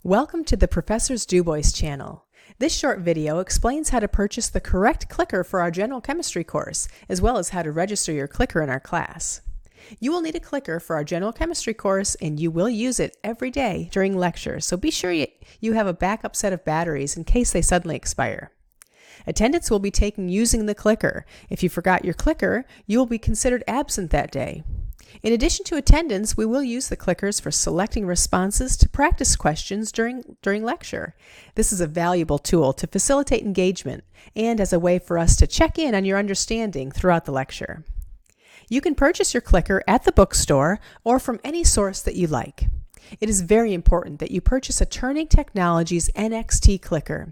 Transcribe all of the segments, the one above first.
Welcome to the Professors DuBois channel. This short video explains how to purchase the correct clicker for our general chemistry course, as well as how to register your clicker in our class. You will need a clicker for our general chemistry course, and you will use it every day during lecture, so be sure you have a backup set of batteries in case they suddenly expire. Attendance will be taken using the clicker. If you forgot your clicker, you will be considered absent that day. In addition to attendance, we will use the clickers for selecting responses to practice questions during lecture. This is a valuable tool to facilitate engagement and as a way for us to check in on your understanding throughout the lecture. You can purchase your clicker at the bookstore or from any source that you like. It is very important that you purchase a Technologies NXT clicker.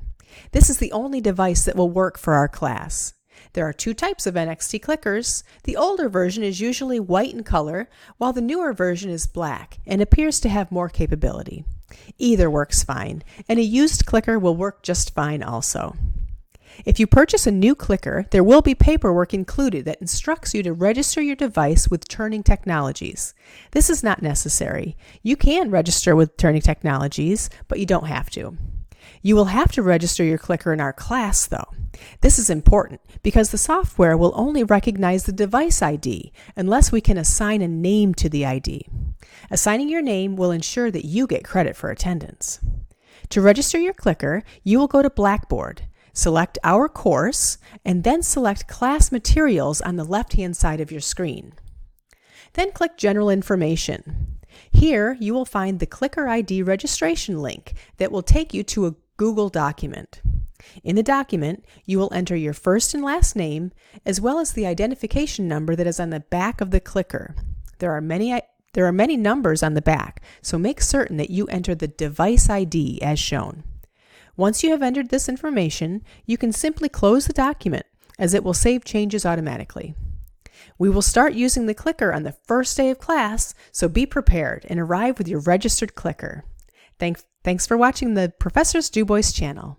This is the only device that will work for our class. There are two types of NXT clickers. The older version is usually white in color, while the newer version is black and appears to have more capability. Either works fine, and a used clicker will work just fine also. If you purchase a new clicker, there will be paperwork included that instructs you to register your device with Turning Technologies. This is not necessary. You can register with Turning Technologies, but you don't have to. You will have to register your clicker in our class, though. This is important because the software will only recognize the device ID unless we can assign a name to the ID. Assigning your name will ensure that you get credit for attendance. To register your clicker, you will go to Blackboard, select Our Course, and then select Class Materials on the left-hand side of your screen. Then click General Information. Here, you will find the Clicker ID registration link that will take you to a Google document. In the document, you will enter your first and last name, as well as the identification number that is on the back of the clicker. There are many numbers on the back, so make certain that you enter the device ID as shown. Once you have entered this information, you can simply close the document, as it will save changes automatically. We will start using the clicker on the first day of class, so be prepared and arrive with your registered clicker. Thanks for watching the Professors DuBois channel.